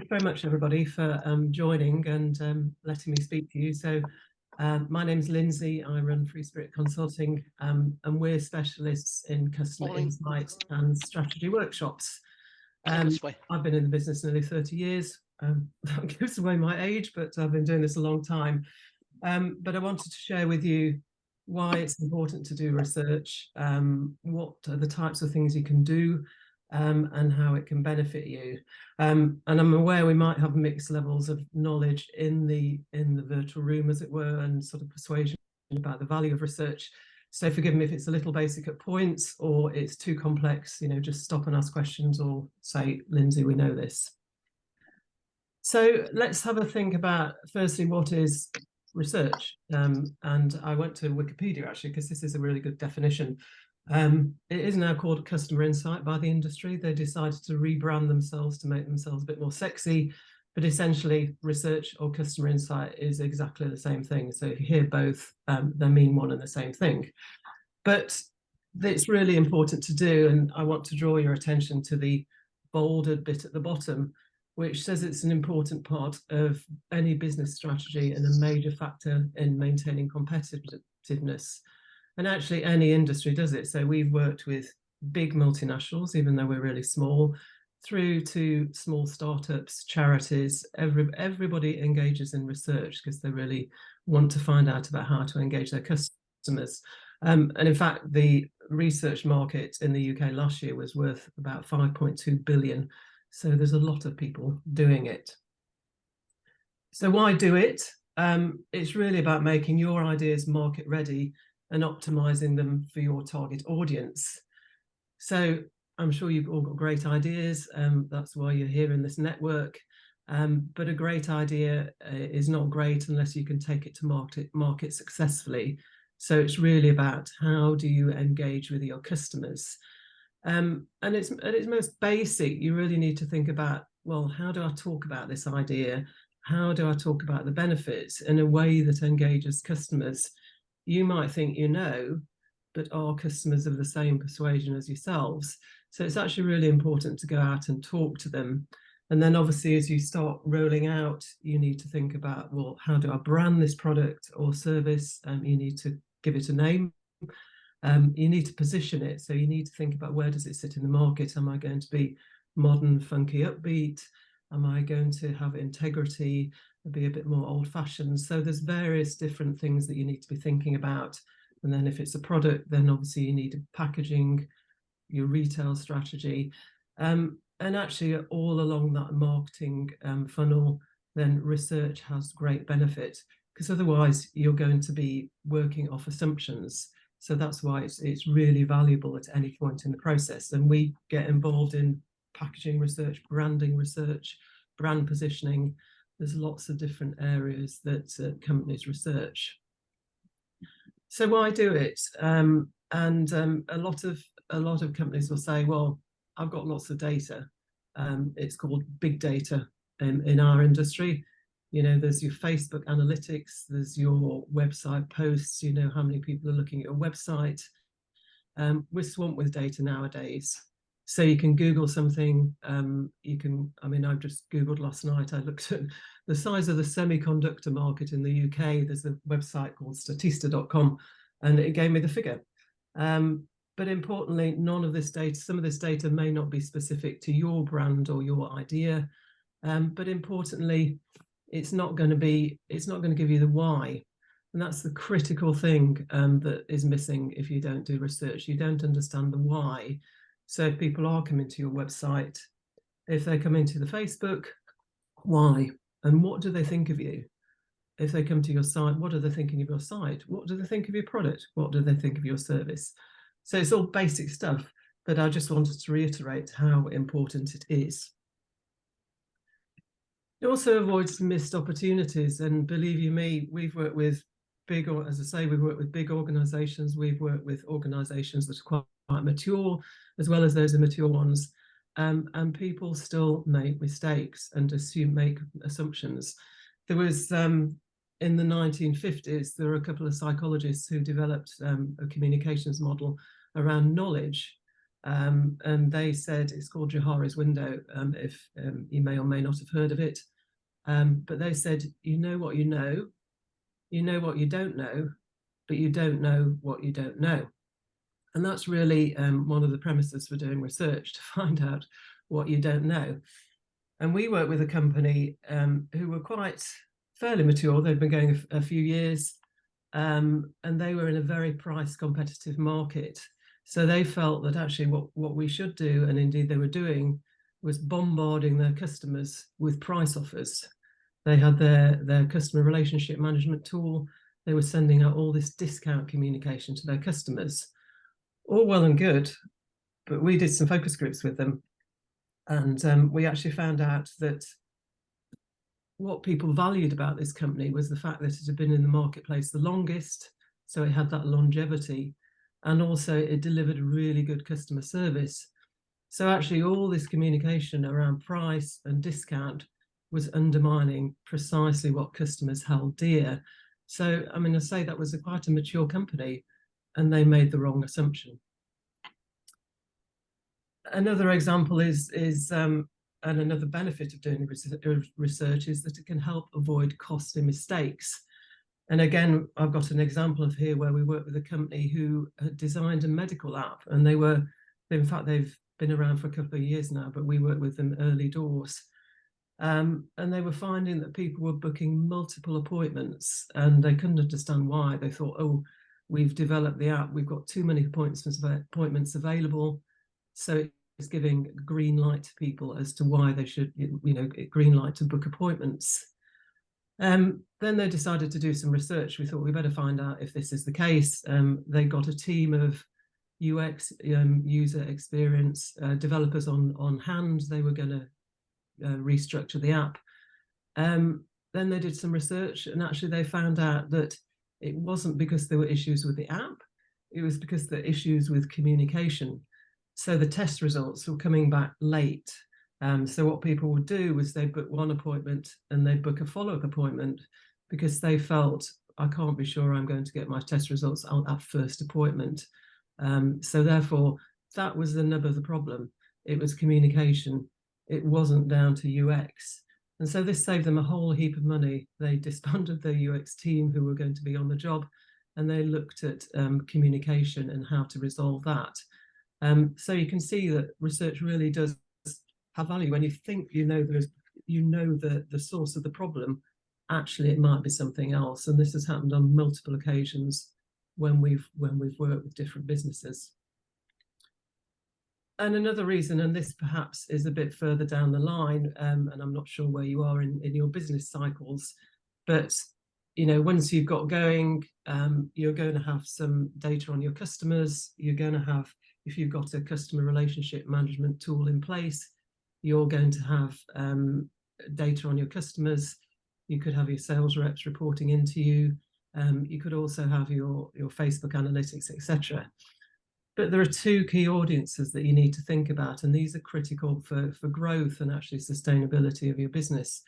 very much, everybody, for joining and letting me speak to you. So my name's Lindsay. I run Free Spirit Consulting, and we're specialists in customer insight and strategy workshops. I've been in the business nearly 30 years. That gives away my age, but I've been doing this a long time. But I wanted to share with you why it's important to do research, what are the types of things you can do, and how it can benefit you. And I'm aware we might have mixed levels of knowledge in the virtual room, as it were, and sort of persuasion about the value of research. So forgive me if it's a little basic at points or it's too complex, just stop and ask questions or say, Lindsay, we know this. So let's have a think about, firstly, what is research? And I went to Wikipedia, actually, because this is a really good definition. It is now called customer insight by the industry. They decided to rebrand themselves to make themselves a bit more sexy, but essentially research or customer insight is exactly the same thing. So if you hear both, they mean one and the same thing. But it's really important to do, and I want to draw your attention to the bolded bit at the bottom, which says it's an important part of any business strategy and a major factor in maintaining competitiveness. And actually any industry does it. So we've worked with big multinationals, even though we're really small, through to small startups, charities. Everybody engages in research because they really want to find out about how to engage their customers. And in fact, the research market in the UK last year was worth about 5.2 billion. So there's a lot of people doing it. So why do it? It's really about making your ideas market ready and optimizing them for your target audience. So I'm sure you've all got great ideas. That's why you're here in this network. But a great idea is not great unless you can take it to market successfully. So it's really about how do you engage with your customers. And it's at its most basic, you really need to think about, well, how do I talk about this idea? How do I talk about the benefits in a way that engages customers? You might think but are customers of the same persuasion as yourselves? So it's actually really important to go out and talk to them. And then obviously, as you start rolling out, you need to think about, well, how do I brand this product or service? You need to give it a name. You need to position it. So you need to think about, where does it sit in the market? Am I going to be modern, funky, upbeat? Am I going to have integrity, be a bit more old-fashioned? So there's various different things that you need to be thinking about. And then if it's a product, then obviously you need packaging, your retail strategy. And actually all along that marketing funnel, then research has great benefit, because otherwise you're going to be working off assumptions. So that's why it's really valuable at any point in the process. And we get involved in packaging research, branding research, brand positioning. There's lots of different areas that companies research. So why do it? And a lot of companies will say, well, I've got lots of data. It's called big data in our industry. There's your Facebook analytics, there's your website posts, how many people are looking at your website. We're swamped with data nowadays. So you can Google something, I've just Googled last night, I looked at the size of the semiconductor market in the UK. There's a website called statista.com, and it gave me the figure. But importantly, none of this data, some of this data may not be specific to your brand or your idea. But importantly, it's not going to give you the why. And that's the critical thing that is missing if you don't do research. You don't understand the why. So if people are coming to your website, if they're coming to the Facebook, why? And what do they think of you? If they come to your site, what are they thinking of your site? What do they think of your product? What do they think of your service? So it's all basic stuff, but I just wanted to reiterate how important it is. It also avoids missed opportunities. And believe you me, we've worked with we've worked with big organizations. We've worked with organizations that are quite mature, as well as those immature ones. And people still make mistakes and make assumptions. There was, in the 1950s, there were a couple of psychologists who developed a communications model around knowledge. and they said it's called Johari's Window, if you may or may not have heard of it. But they said, you know what you know what you don't know, but you don't know what you don't know. And that's really one of the premises for doing research, to find out what you don't know. And we work with a company who were quite fairly mature. They'd been going a few years, and they were in a very price competitive market. So they felt that actually what we should do, and indeed they were doing, was bombarding their customers with price offers. They had their customer relationship management tool. They were sending out all this discount communication to their customers. All well and good, but we did some focus groups with them, and we actually found out that what people valued about this company was the fact that it had been in the marketplace the longest, so it had that longevity, and also it delivered really good customer service. So actually all this communication around price and discount was undermining precisely what customers held dear. So, I mean, I say that was quite a mature company, and they made the wrong assumption. Another example is and another benefit of doing research is that it can help avoid costly mistakes. And again, I've got an example of here where we worked with a company who had designed a medical app, and in fact, they've been around for a couple of years now, but we worked with them early doors. And they were finding that people were booking multiple appointments, and they couldn't understand why. They thought, oh, we've developed the app, we've got too many appointments available. So it's giving green light to people as to why they should, green light to book appointments. Then they decided to do some research. We thought we better find out if this is the case. They got a team of UX, user experience developers on hand. They were going to restructure the app. Then they did some research, and actually they found out that it wasn't because there were issues with the app, it was because there were issues with communication. So the test results were coming back late. So what people would do was they book one appointment and they book a follow-up appointment because they felt, I can't be sure I'm going to get my test results on that first appointment. So therefore, that was the nub of the problem. It was communication. It wasn't down to UX. And so this saved them a whole heap of money. They disbanded their UX team who were going to be on the job, and they looked at communication and how to resolve that. So you can see that research really does have value. When you think the source of the problem, actually it might be something else. And this has happened on multiple occasions when we've worked with different businesses. And another reason, and this perhaps is a bit further down the line, and I'm not sure where you are in your business cycles, but once you've got going, you're going to have some data on your customers. You're going to have, if you've got a customer relationship management tool in place, you're going to have data on your customers. You could have your sales reps reporting into you. You could also have your Facebook analytics, etc. But there are two key audiences that you need to think about, and these are critical for growth and actually sustainability of your business.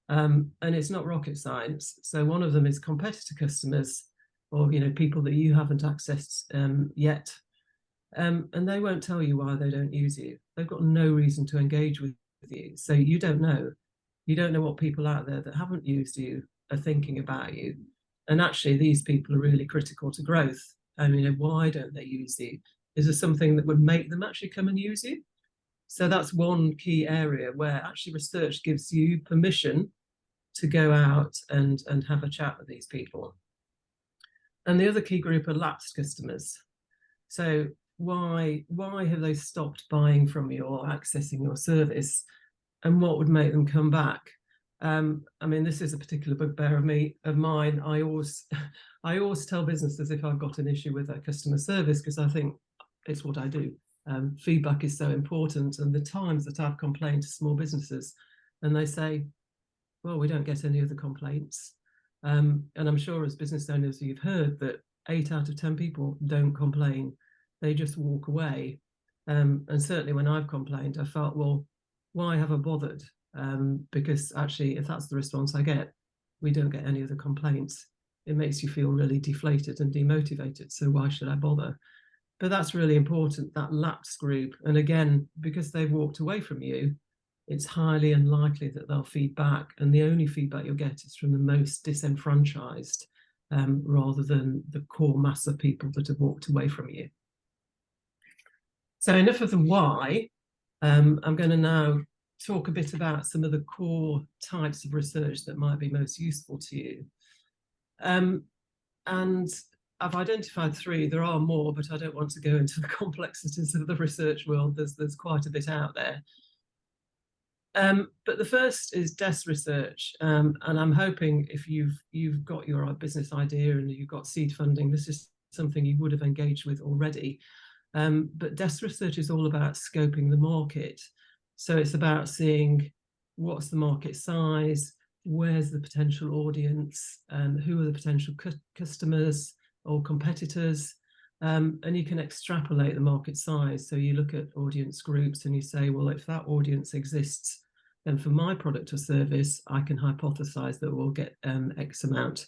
And it's not rocket science. So one of them is competitor customers, or people that you haven't accessed yet. And they won't tell you why they don't use you. They've got no reason to engage with you. So you don't know. You don't know what people out there that haven't used you are thinking about you. And actually, these people are really critical to growth. I mean, why don't they use you? Is there something that would make them actually come and use you? So that's one key area where actually research gives you permission to go out and have a chat with these people. And the other key group are lapsed customers. So why have they stopped buying from you or accessing your service, and what would make them come back? I mean, this is a particular bugbear of mine. I always tell businesses if I've got an issue with their customer service, because I think it's what I do. Feedback is so important. And the times that I've complained to small businesses, and they say, well, we don't get any other complaints. And I'm sure as business owners, you've heard that 8 out of 10 people don't complain. They just walk away. And certainly when I've complained, I felt, well, why have I bothered? Because actually, if that's the response I get, we don't get any other complaints. It makes you feel really deflated and demotivated. So why should I bother? But that's really important, that lapsed group. And again, because they've walked away from you, it's highly unlikely that they'll feed back. And the only feedback you'll get is from the most disenfranchised, rather than the core mass of people that have walked away from you. So enough of the why. I'm going to now talk a bit about some of the core types of research that might be most useful to you. And I've identified 3. There are more, but I don't want to go into the complexities of the research world. There's quite a bit out there. But the first is desk research, and I'm hoping if you've got your business idea and you've got seed funding, this is something you would have engaged with already. But desk research is all about scoping the market. So it's about seeing what's the market size, where's the potential audience, who are the potential customers or competitors, and you can extrapolate the market size. So you look at audience groups and you say, well, if that audience exists, then for my product or service, I can hypothesize that we'll get X amount.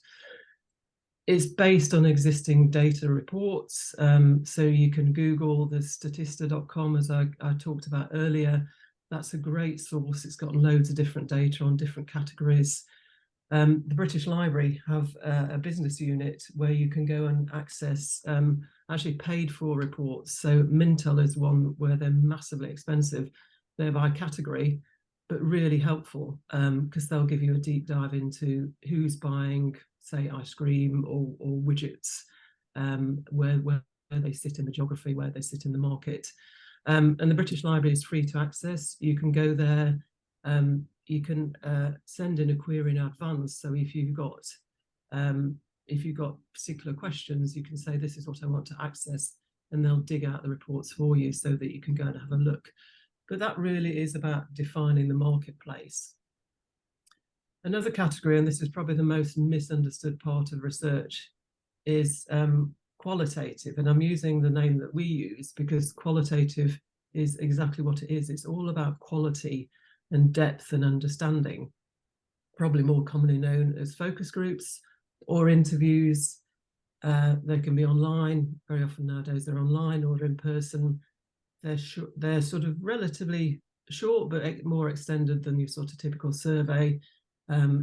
It's based on existing data reports. So you can Google the Statista.com, as I talked about earlier. That's a great source. It's got loads of different data on different categories. The British Library have a business unit where you can go and access actually paid for reports. So Mintel is one where they're massively expensive. They're by category, but really helpful, because they'll give you a deep dive into who's buying, say, ice cream or widgets, where they sit in the geography, where they sit in the market. And the British Library is free to access. You can go there. You can send in a query in advance. So if you've got particular questions, you can say, this is what I want to access, and they'll dig out the reports for you so that you can go and have a look. But that really is about defining the marketplace. Another category, and this is probably the most misunderstood part of research, is qualitative. And I'm using the name that we use because qualitative is exactly what it is. It's all about quality and depth and understanding, probably more commonly known as focus groups or interviews. They can be online. Very often nowadays they're online or in person. They're sort of relatively short, but more extended than your sort of typical survey.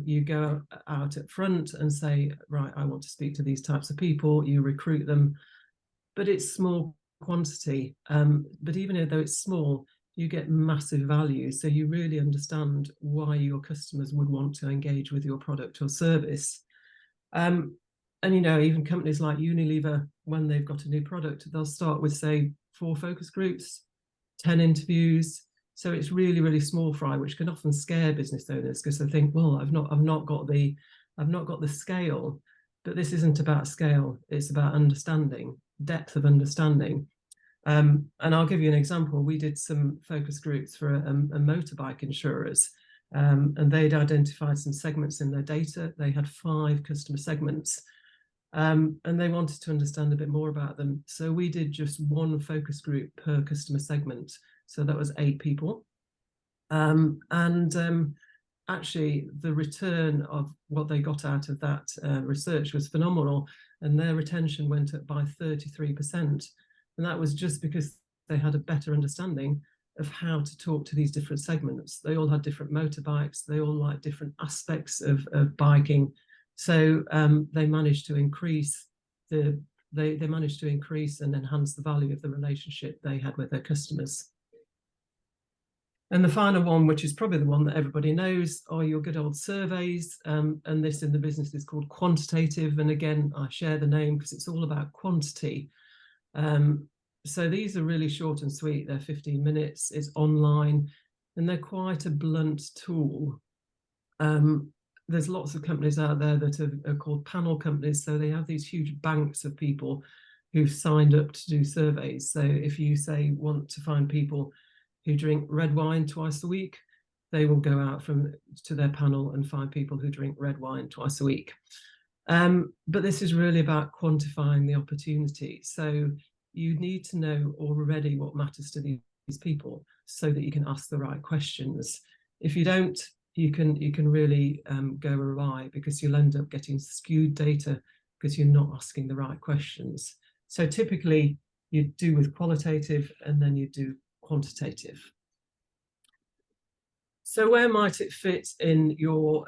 You go out at front and say, right, I want to speak to these types of people. You recruit them, but it's small quantity. But even though it's small, you get massive value. So you really understand why your customers would want to engage with your product or service. And, even companies like Unilever, when they've got a new product, they'll start with, say, 4 focus groups, 10 interviews. So it's really, really small fry, which can often scare business owners because they think, well, I've not got the scale. But this isn't about scale. It's about understanding, depth of understanding. And I'll give you an example. We did some focus groups for a motorbike insurers, and they'd identified some segments in their data. They had 5 customer segments, and they wanted to understand a bit more about them. So we did just 1 focus group per customer segment. So that was 8 people. Actually, the return of what they got out of that research was phenomenal, and their retention went up by 33%. And that was just because they had a better understanding of how to talk to these different segments. They all had different motorbikes. They all like different aspects of biking. So they managed to increase they managed to increase and enhance the value of the relationship they had with their customers. And the final one, which is probably the one that everybody knows, are your good old surveys. And this in the business is called quantitative. And again, I share the name because it's all about quantity. So these are really short and sweet. They're 15 minutes. It's online, and they're quite a blunt tool. There's lots of companies out there that are called panel companies. So they have these huge banks of people who've signed up to do surveys. So if you say want to find people who drink red wine twice a week, they will go out to their panel and find people who drink red wine twice a week. But this is really about quantifying the opportunity. So you need to know already what matters to these people so that you can ask the right questions. If you don't, you can really go awry because you'll end up getting skewed data because you're not asking the right questions. So typically, you do with qualitative, and then you do quantitative. So where might it fit in your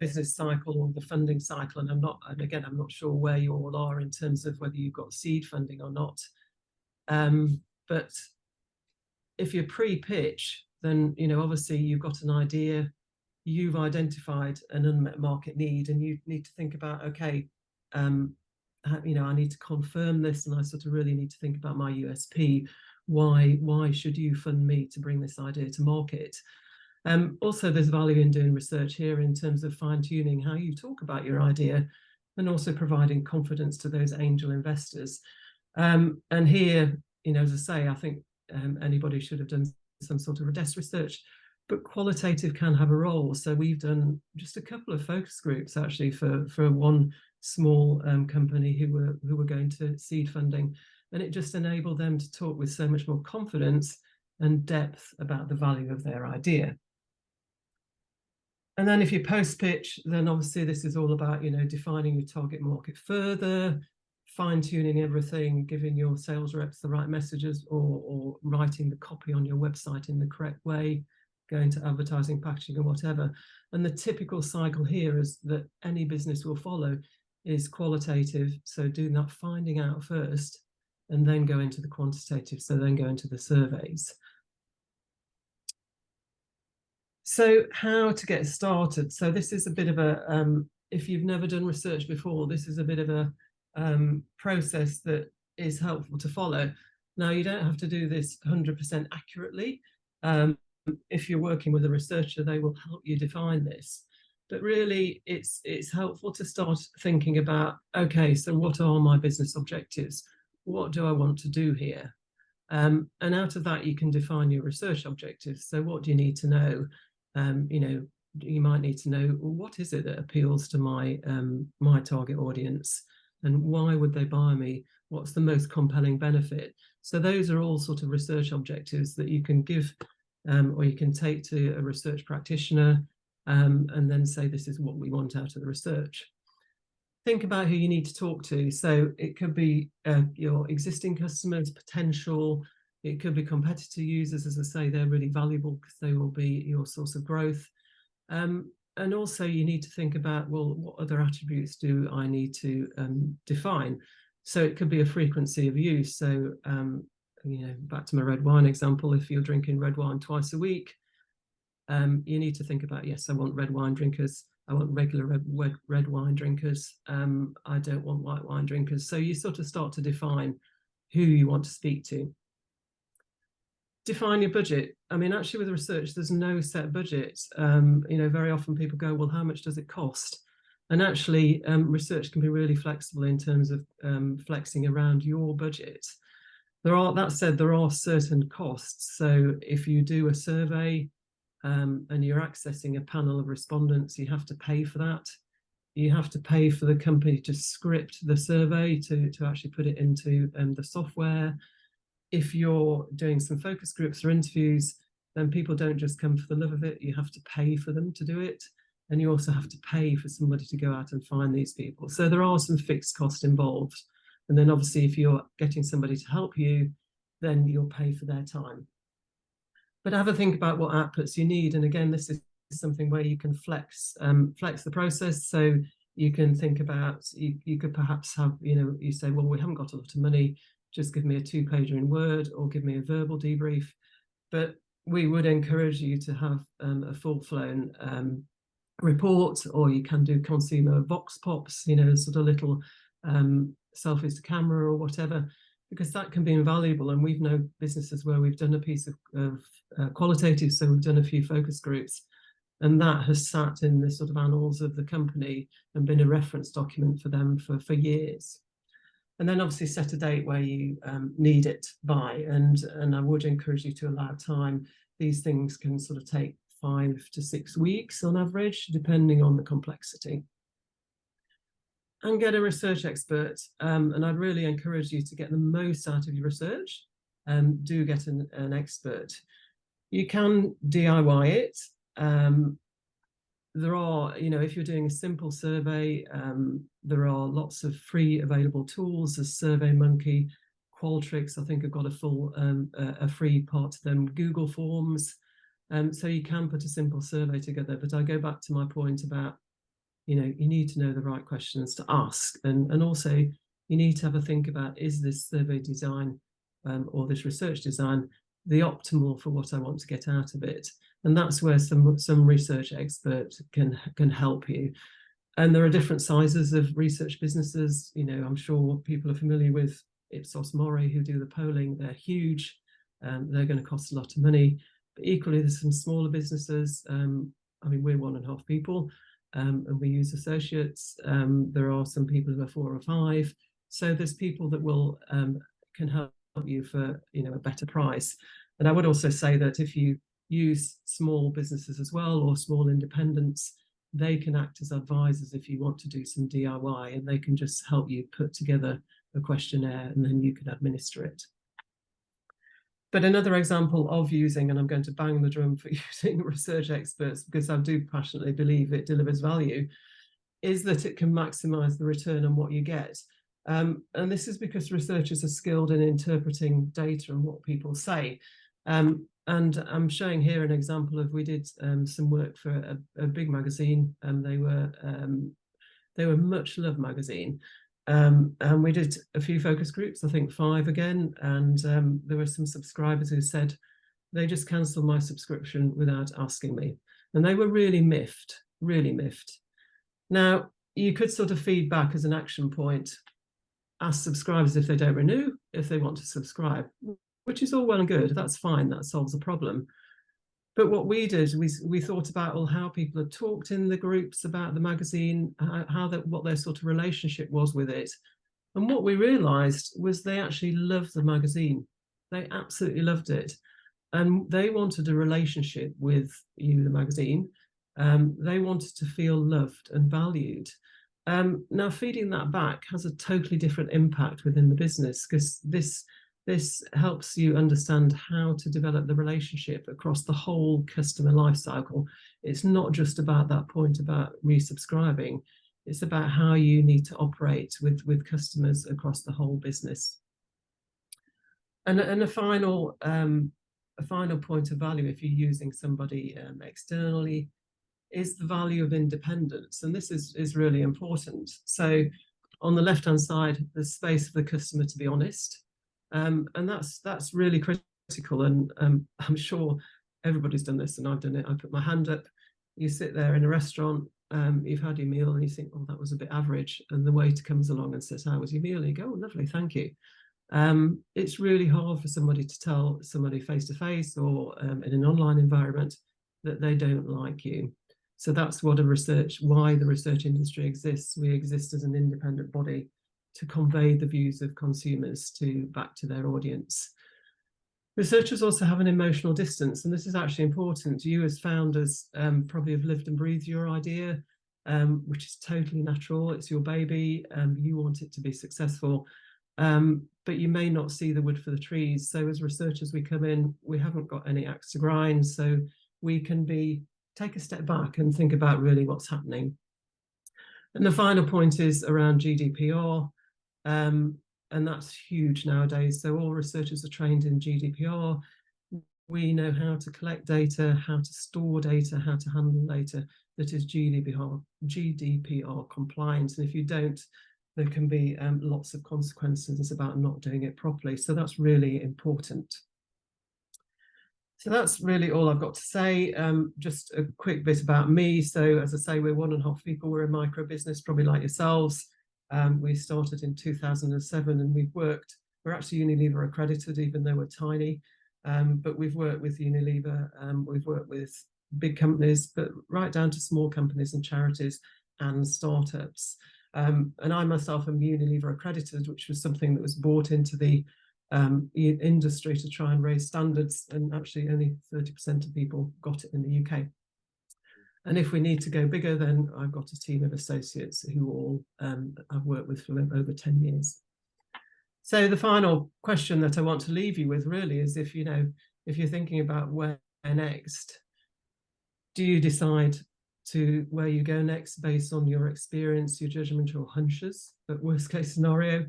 business cycle or the funding cycle? And I'm not sure where you all are in terms of whether you've got seed funding or not. But if you're pre-pitch, then obviously you've got an idea, you've identified an unmet market need, and you need to think about, okay, I need to confirm this, and I sort of really need to think about my USP. Why should you fund me to bring this idea to market? Also, there's value in doing research here in terms of fine-tuning how you talk about your idea, and also providing confidence to those angel investors. And here, as I say, I think anybody should have done some sort of desk research, but qualitative can have a role. So we've done just a couple of focus groups actually for one small company who were going to seed funding, and it just enabled them to talk with so much more confidence and depth about the value of their idea. And then if you post pitch, then obviously this is all about, defining your target market further, fine-tuning everything, giving your sales reps the right messages, or writing the copy on your website in the correct way, going to advertising, packaging, or whatever. And the typical cycle here is that any business will follow is qualitative. So doing that finding out first, and then go into the quantitative. So then go into the surveys. So how to get started? So this is a bit of a, if you've never done research before, this is a bit of a process that is helpful to follow. Now, you don't have to do this 100% accurately. If you're working with a researcher, they will help you define this. But really, it's helpful to start thinking about, okay, so what are my business objectives? What do I want to do here? And out of that, you can define your research objectives. So what do you need to know? You might need to know, well, what is it that appeals to my target audience, and why would they buy me? What's the most compelling benefit? So those are all sort of research objectives that you can give, or you can take to a research practitioner, and then say, this is what we want out of the research. Think about who you need to talk to. So it could be your existing customers, potential. It could be competitor users. As I say, they're really valuable because they will be your source of growth. And also you need to think about, well, what other attributes do I need to define? So it could be a frequency of use. So, back to my red wine example, if you're drinking red wine twice a week, you need to think about, yes, I want red wine drinkers. I want regular red wine drinkers. I don't want white wine drinkers. So you sort of start to define who you want to speak to. Define your budget. I mean, actually with research, there's no set budget. Very often people go, well, how much does it cost? And actually research can be really flexible in terms of flexing around your budget. That said, there are certain costs. So if you do a survey, and you're accessing a panel of respondents, you have to pay for that. You have to pay for the company to script the survey, to actually put it into the software. If you're doing some focus groups or interviews, then people don't just come for the love of it. You have to pay for them to do it. And you also have to pay for somebody to go out and find these people. So there are some fixed costs involved. And then obviously, if you're getting somebody to help you, then you'll pay for their time. But have a think about what outputs you need. And again, this is something where you can flex the process. So you can think about, you could perhaps have, you say, well, we haven't got a lot of money, just give me a 2-pager in Word, or give me a verbal debrief. But we would encourage you to have a full-flown report, or you can do consumer vox pops, sort of little selfies to camera or whatever, because that can be invaluable. And we've known businesses where we've done a piece of qualitative, so we've done a few focus groups, and that has sat in the sort of annals of the company and been a reference document for them for years. And then obviously set a date where you need it by, and I would encourage you to allow time. These things can sort of take 5 to 6 weeks on average, depending on the complexity. And get a research expert. And I'd really encourage you to get the most out of your research. Do get an expert. You can DIY it. There are, if you're doing a simple survey, there are lots of free available tools as SurveyMonkey, Qualtrics, I think, have got a full a free part to them. Google Forms. So you can put a simple survey together. But I go back to my point about, you need to know the right questions to ask, and also you need to have a think about, is this survey design or this research design the optimal for what I want to get out of it? And that's where some research experts can help you. And there are different sizes of research businesses. I'm sure people are familiar with Ipsos Mori, who do the polling. They're huge. They're going to cost a lot of money. But equally, there's some smaller businesses. We're 1.5 people, and we use associates. There are some people who are 4 or 5. So there's people that can help you for a better price. And I would also say that if you use small businesses as well, or small independents, they can act as advisors if you want to do some DIY, and they can just help you put together a questionnaire, and then you can administer it. But another example of using, and I'm going to bang the drum for using research experts because I do passionately believe it delivers value, is that it can maximize the return on what you get. And this is because researchers are skilled in interpreting data and what people say. And I'm showing here an example of, we did some work for a big magazine, and they were Much Loved magazine. And we did a few focus groups, I think 5 again, and there were some subscribers who said they just cancelled my subscription without asking me. And they were really miffed, really miffed. Now, you could sort of feed back as an action point, ask subscribers if they don't renew, if they want to subscribe, which is all well and good. That's fine, that solves the problem. But what we did, we thought about how people had talked in the groups about the magazine, what their sort of relationship was with it. And what we realized was they actually loved the magazine. They absolutely loved it. And they wanted a relationship with the magazine. They wanted to feel loved and valued. Now, feeding that back has a totally different impact within the business, because this helps you understand how to develop the relationship across the whole customer life cycle. It's not just about that point about resubscribing. It's about how you need to operate with customers across the whole business. And a final point of value, if you're using somebody externally, is the value of independence. And this is really important. So on the left-hand side, there's space for the customer to be honest. And that's really critical. And I'm sure everybody's done this, and I've done it. I put my hand up. You sit there in a restaurant, you've had your meal, and you think, oh, that was a bit average. And the waiter comes along and says, how was your meal? And you go, oh, lovely, thank you. It's really hard for somebody to tell somebody face-to-face or in an online environment that they don't like you. So that's why the research industry exists. We exist as an independent body to convey the views of consumers back to their audience. Researchers also have an emotional distance, and this is actually important. You as founders probably have lived and breathed your idea, which is totally natural. It's your baby, you want it to be successful, but you may not see the wood for the trees. So as researchers, we come in, we haven't got any axe to grind, so we can take a step back and think about really what's happening. And the final point is around GDPR. And that's huge nowadays. So all researchers are trained in GDPR. We know how to collect data, how to store data, how to handle data that is GDPR compliant. And if you don't, there can be lots of consequences about not doing it properly. So that's really important. So that's really all I've got to say. Just a quick bit about me. So as I say, we're 1.5 people. We're a micro business, probably like yourselves. We started in 2007, and we're actually Unilever accredited, even though we're tiny, but we've worked with Unilever, we've worked with big companies, but right down to small companies and charities and startups. And I myself am Unilever accredited, which was something that was brought into the industry to try and raise standards, and actually only 30% of people got it in the UK. And if we need to go bigger, then I've got a team of associates who all I've worked with for over 10 years. So the final question that I want to leave you with really is, if you're thinking about where next, do you decide to where you go next based on your experience, your judgment, or hunches, but worst case scenario?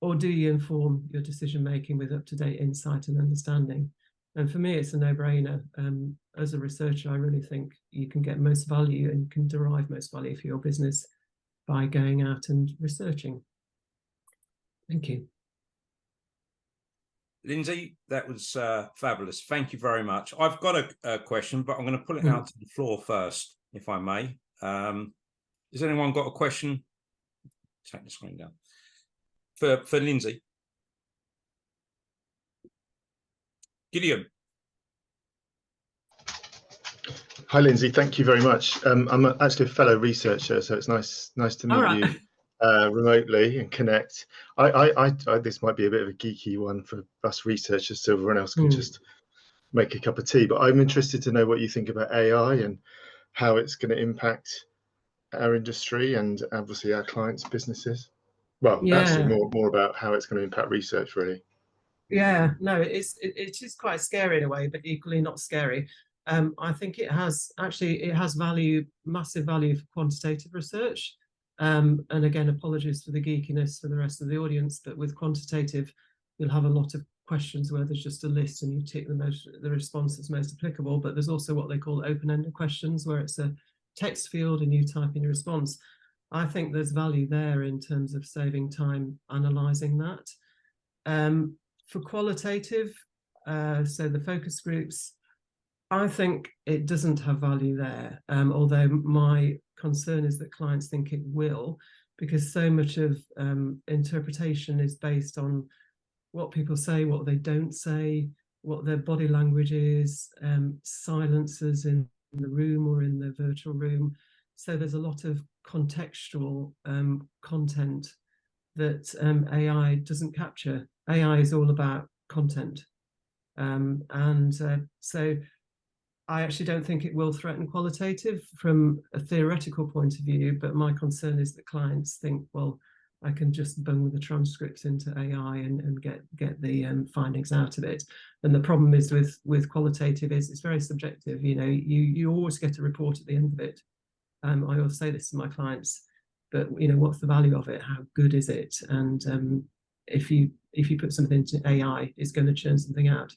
or do you inform your decision making with up-to-date insight and understanding? And for me, it's a no-brainer. As a researcher, I really think you can get most value and you can derive most value for your business by going out and researching. Thank you. Lindsay, that was fabulous. Thank you very much. I've got a question, but I'm going to put it out to the floor first, if I may. Has anyone got a question? Take the screen down. For Lindsay. Gideon. Hi, Lindsay. Thank you very much. I'm actually a fellow researcher, so it's nice to meet you remotely and connect. This might be a bit of a geeky one for us researchers, so everyone else can just make a cup of tea. But I'm interested to know what you think about AI and how it's going to impact our industry and obviously our clients' businesses. Well, actually, more about how it's going to impact research, really. Yeah, no, it is quite scary in a way, but equally not scary. I think it has value, massive value for quantitative research. And again, apologies for the geekiness for the rest of the audience, but with quantitative, you'll have a lot of questions where there's just a list and you tick the response that's most applicable. But there's also what they call open-ended questions, where it's a text field and you type in your response. I think there's value there in terms of saving time analysing that. For qualitative, so the focus groups, I think it doesn't have value there, although my concern is that clients think it will, because so much of interpretation is based on what people say, what they don't say, what their body language is, silences in the room or in the virtual room. So there's a lot of contextual content that AI doesn't capture. AI is all about content. So I actually don't think it will threaten qualitative from a theoretical point of view, but my concern is that clients think, well, I can just bung the transcripts into AI and get the findings out of it. And the problem is with qualitative is it's very subjective. You know, you always get a report at the end of it. I always say this to my clients, but you know, what's the value of it? How good is it? And if you put something into AI, it's going to churn something out.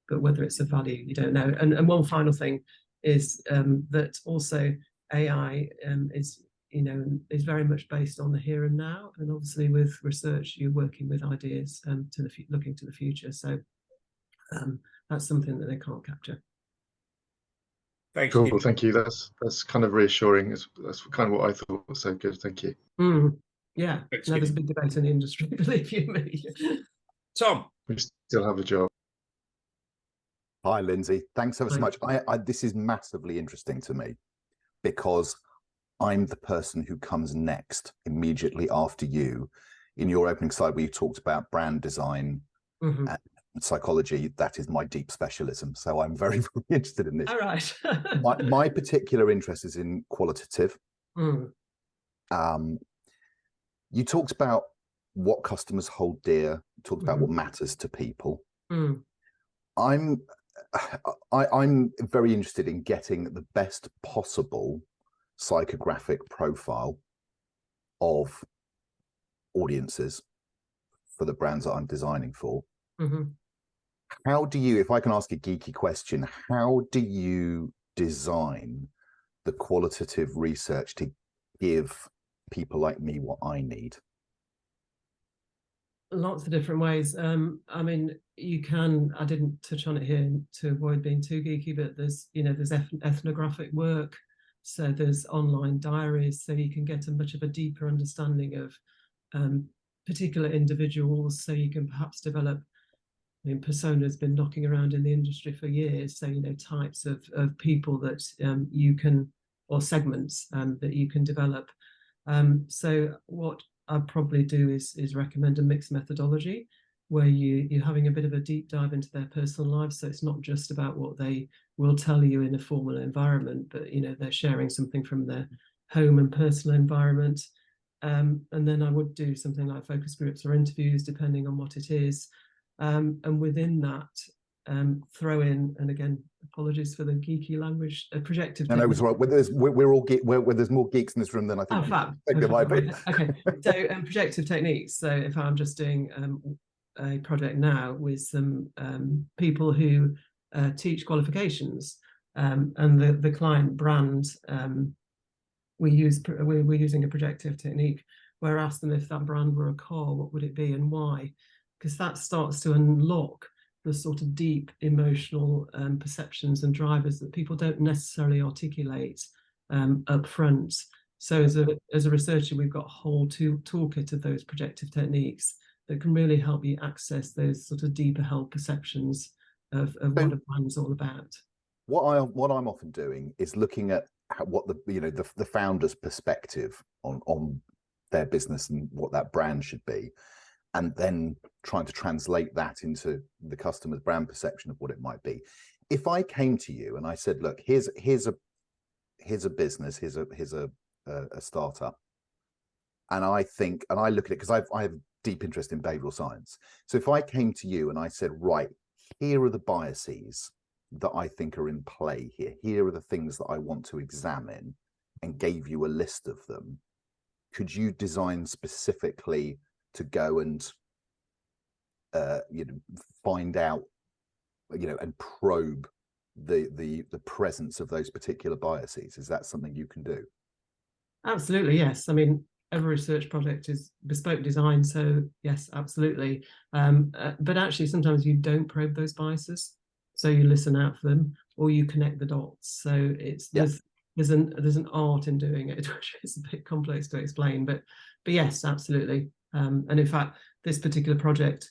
But whether it's of value, you don't know. And one final thing is that also AI is very much based on the here and now. And obviously with research, you're working with ideas looking to the future. So that's something that they can't capture. Thanks. Cool, thank you. That's kind of reassuring. That's kind of what I thought was so good. Thank you. Yeah, no, there's a big debate in the industry, believe you me. Tom. We still have a job. Hi, Lindsay. Thanks ever so much. This is massively interesting to me because I'm the person who comes next immediately after you. In your opening slide where you talked about brand design and psychology, that is my deep specialism. So I'm very, very interested in this. All right. my particular interest is in qualitative. You talked about what customers hold dear, you talked about what matters to people. I'm very interested in getting the best possible psychographic profile of audiences for the brands that I'm designing for. How do you, if I can ask a geeky question, how do you design the qualitative research to give people like me what I need? Lots of different ways. I mean, you can, I didn't touch on it here to avoid being too geeky, but there's ethnographic work. So there's online diaries, so you can get much of a deeper understanding of particular individuals. So you can perhaps develop, I mean, persona's been knocking around in the industry for years. So, you know, types of people that you can, or segments that you can develop. So what I'd probably do is recommend a mixed methodology where you're having a bit of a deep dive into their personal lives. So it's not just about what they will tell you in a formal environment, but, you know, they're sharing something from their home and personal environment. And then I would do something like focus groups or interviews, depending on what it is. And within that, throw in, and again, apologies for the geeky language, projective No, it's right. We're all where there's more geeks in this room than I think. Oh, fab. There might be. Okay, so projective techniques. So if I'm just doing a project now with some people who teach qualifications, and the client brand, we're using a projective technique where I ask them if that brand were a car, what would it be and why? Because that starts to unlock the sort of deep emotional perceptions and drivers that people don't necessarily articulate up front. So as a researcher, we've got a whole toolkit of those projective techniques that can really help you access those sort of deeper held perceptions of what a brand's all about. What I'm often doing is looking at what the founder's perspective on their business and what that brand should be, and then trying to translate that into the customer's brand perception of what it might be. If I came to you and I said, look, here's a business, here's a startup, and I look at it because I have deep interest in behavioral science. So if I came to you and I said, right, here are the biases that I think are in play here. Here are the things that I want to examine, and gave you a list of them. Could you design specifically to go and find out, and probe the presence of those particular biases? Is that something you can do? Absolutely, yes. I mean, every research project is bespoke design, so yes, absolutely. But actually, sometimes you don't probe those biases, so you listen out for them, or you connect the dots. So there's an art in doing it, which is a bit complex to explain. But yes, absolutely. And in fact, this particular project,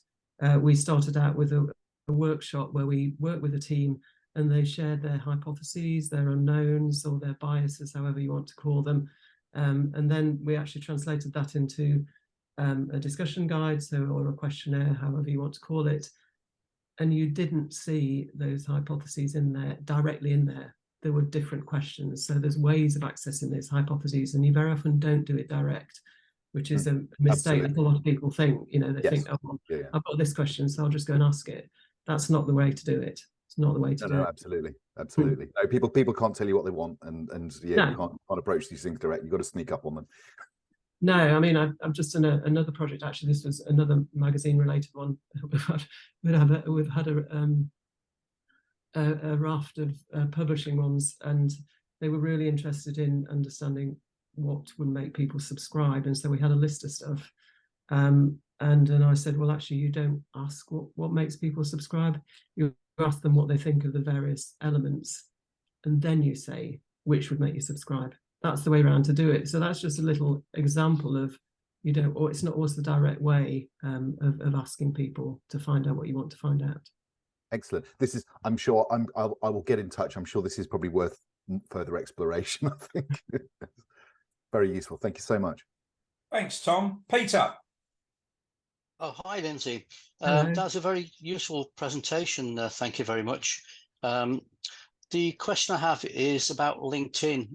we started out with a workshop where we worked with a team, and they shared their hypotheses, their unknowns, or their biases, however you want to call them. And then we actually translated that into a discussion guide, or a questionnaire, however you want to call it. And you didn't see those hypotheses in there, directly in there. There were different questions. So there's ways of accessing those hypotheses, and you very often don't do it direct, which is a mistake. Absolutely. A lot of people think, they think, oh, I've got this question, so I'll just go and ask it. That's not the way to do it. It's not the way to do it. Absolutely. No, people can't tell you what they want, and you can't approach these things direct. You've got to sneak up on them. No, I mean, I've just done another project. Actually, this was another magazine-related one. We've had a raft of publishing ones, and they were really interested in understanding what would make people subscribe. And so we had a list of stuff. And then I said, well, actually, you don't ask what makes people subscribe. You ask them what they think of the various elements, and then you say which would make you subscribe. That's the way around to do it. So that's just a little example of, or it's not always the direct way of asking people to find out what you want to find out. Excellent. This is, I'm sure, I will get in touch. I'm sure this is probably worth further exploration, I think. Very useful. Thank you so much. Thanks, Tom. Peter. Oh, hi, Lindsay. That's a very useful presentation. Thank you very much. The question I have is about LinkedIn.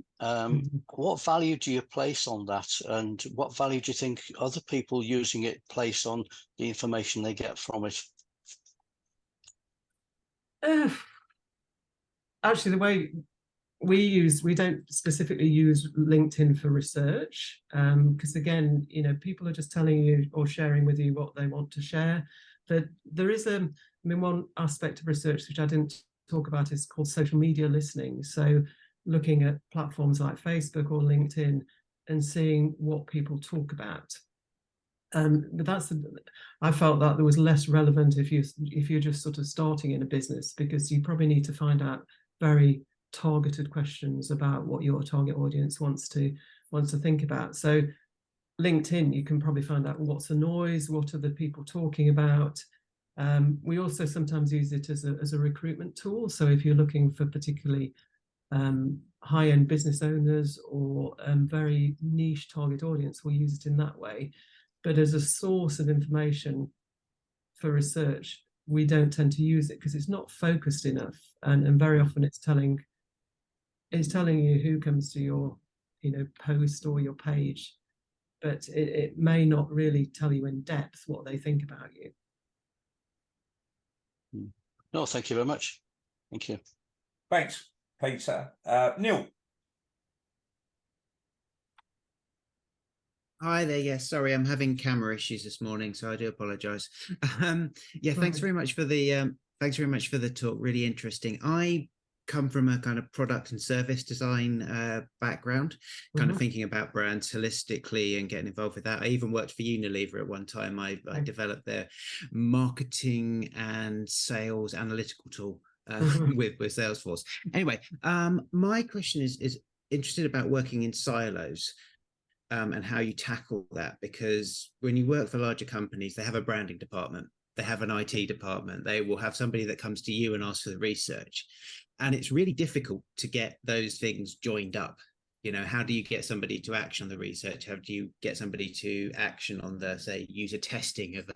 What value do you place on that, and what value do you think other people using it place on the information they get from it? Actually, the way we don't specifically use LinkedIn for research, because again, people are just telling you or sharing with you what they want to share. But there is one aspect of research which I didn't talk about is called social media listening. So looking at platforms like Facebook or LinkedIn and seeing what people talk about. But I felt that there was less relevant if you're just sort of starting in a business, because you probably need to find out very targeted questions about what your target audience wants to think about. So LinkedIn, you can probably find out what's the noise, what are the people talking about. We also sometimes use it as a recruitment tool. So if you're looking for particularly high-end business owners or very niche target audience, we'll use it in that way. But as a source of information for research, we don't tend to use it because it's not focused enough, and very often it's telling you who comes to your post or your page, but it may not really tell you in depth what they think about you. No, thank you very much. Thank you. Thanks, Peter. Neil. Hi there. Yes, sorry, I'm having camera issues this morning, so I do apologise. Yeah, thanks very much for the talk. Really interesting. I come from a kind of product and service design background, kind of thinking about brands holistically and getting involved with that. I even worked for Unilever at one time. I developed their marketing and sales analytical tool with Salesforce. Anyway, my question is interested about working in silos. And how you tackle that, because when you work for larger companies, they have a branding department, they have an IT department, they will have somebody that comes to you and asks for the research, and it's really difficult to get those things joined up. You know, how do you get somebody to action on the research? How do you get somebody to action on the, say, user testing of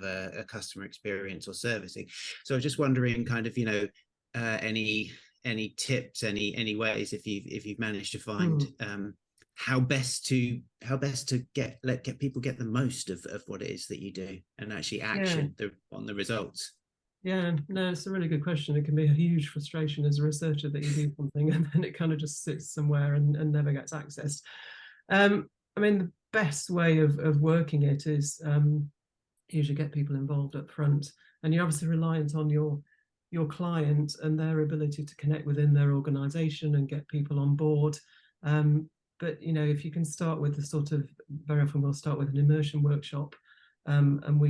a customer experience or servicing? So I was just wondering, kind of, you know, any tips, any ways, if you've managed to find how best to get people get the most of what it is that you do and actually action on the results. Yeah, no, it's a really good question. It can be a huge frustration as a researcher that you do something and then it kind of just sits somewhere and never gets accessed. I mean, the best way of working it is usually get people involved up front, and you're obviously reliant on your client and their ability to connect within their organization and get people on board. But, you know, if you can start with the sort of, very often we'll start with an immersion workshop, and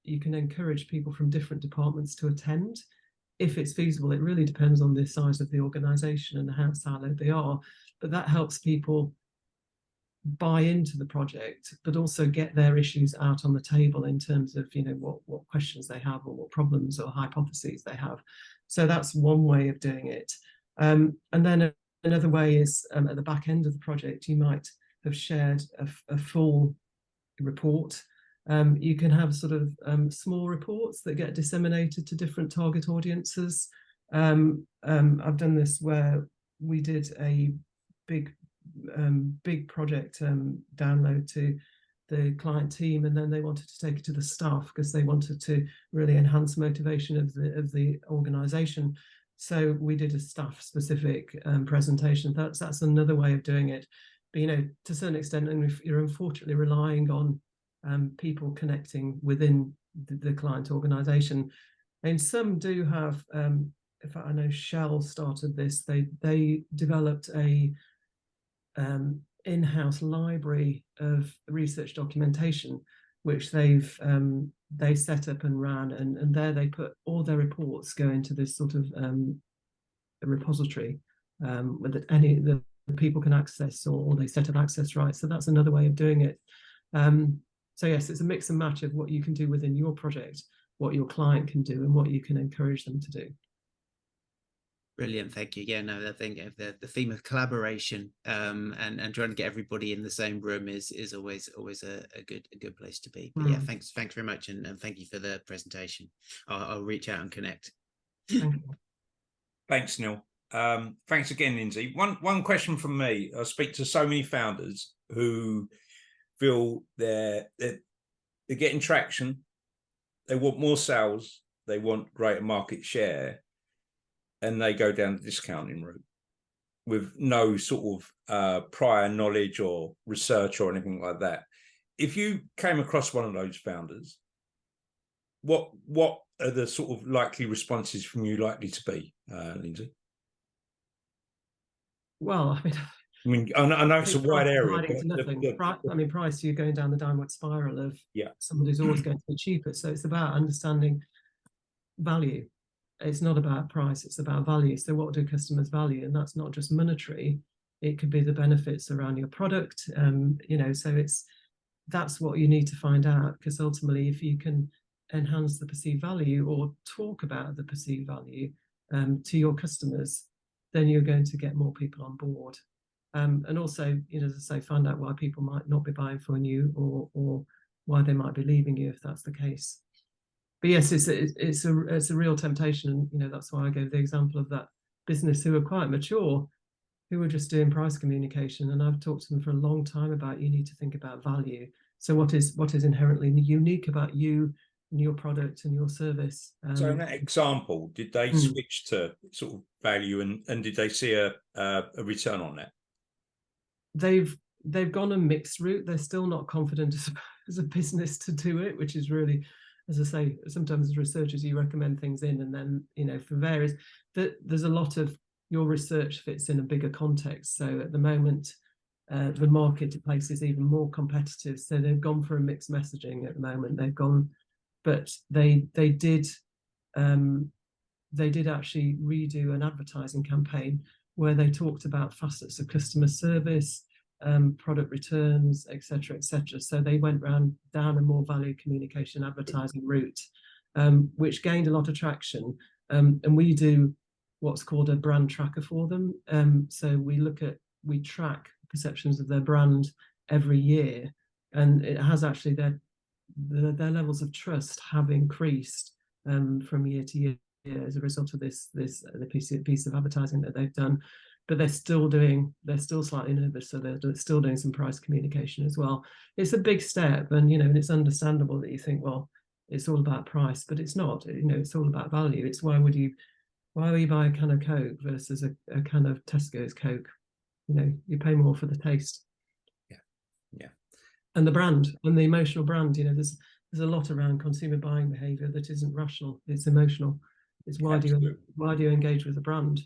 you can encourage people from different departments to attend. If it's feasible, it really depends on the size of the organization and how siloed they are. But that helps people buy into the project, but also get their issues out on the table in terms of, you know, what questions they have or what problems or hypotheses they have. So that's one way of doing it. And then another way is at the back end of the project, you might have shared a full report. You can have sort of small reports that get disseminated to different target audiences. I've done this where we did a big project download to the client team, and then they wanted to take it to the staff because they wanted to really enhance motivation of the organization. So we did a staff-specific presentation. That's another way of doing it. But, you know, to a certain extent, and if you're unfortunately relying on people connecting within the client organisation, and some do have. In fact, I know Shell started this. They developed a in-house library of research documentation, which they set up and ran, and there they put all their reports go into this sort of a repository that any the people can access, or they set up access rights. So that's another way of doing it. So yes, it's a mix and match of what you can do within your project, what your client can do, and what you can encourage them to do. Brilliant, thank you. Yeah, no, I think the theme of collaboration and trying to get everybody in the same room is always a good place to be. But yeah, thanks very much, and thank you for the presentation. I'll reach out and connect. Thank you. Thanks, Neil. Thanks again, Lindsay. One question from me. I speak to so many founders who feel they're getting traction, they want more sales, they want greater market share, and they go down the discounting route with no sort of prior knowledge or research or anything like that. If you came across one of those founders, what are the sort of likely responses from you likely to be, Lindsay? Well, I mean, I know it's a wide area. Price, you're going down the downward spiral of somebody's always going to be cheaper. So it's about understanding value. It's not about price, it's about value. So what do customers value? And that's not just monetary. It could be the benefits around your product. You know, so that's what you need to find out, because ultimately, if you can enhance the perceived value or talk about the perceived value to your customers, then you're going to get more people on board. And also, you know, as I say, find out why people might not be buying from you, or why they might be leaving you if that's the case. But yes, it's a real temptation, and you know, that's why I gave the example of that business who are quite mature, who were just doing price communication, and I've talked to them for a long time about, you need to think about value. So what is inherently unique about you your product and your service. So in that example, did they switch to sort of value, and did they see a return on that? They've gone a mixed route. They're still not confident as a business to do it, which is really, as I say, sometimes as researchers you recommend things in, and then, you know, for various, there's a lot of your research fits in a bigger context. So at the moment, the marketplace is even more competitive. So they've gone for a mixed messaging at the moment. They've gone, but they did actually redo an advertising campaign where they talked about facets of customer service, product returns, etc., etc. So they went down a more value communication advertising route, which gained a lot of traction. And we do what's called a brand tracker for them. So we track perceptions of their brand every year, and it has actually their levels of trust have increased from year to year as a result of the piece of advertising that they've done. But they're still slightly nervous, so they're still doing some price communication as well. It's a big step, and you know, and it's understandable that you think, well, it's all about price, but it's not. You know, it's all about value. It's why will you buy a can of Coke versus a can of Tesco's Coke? You know, you pay more for the taste. Yeah. And the brand and the emotional brand. You know, there's a lot around consumer buying behavior that isn't rational. It's emotional. It's why do you engage with a brand?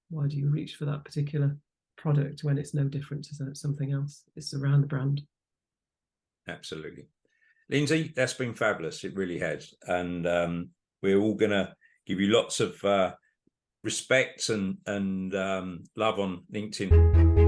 Why do you reach for that particular product when it's no different to something else? It's around the brand. Absolutely. Lindsay, that's been fabulous. It really has. And we're all going to give you lots of respect and love on LinkedIn.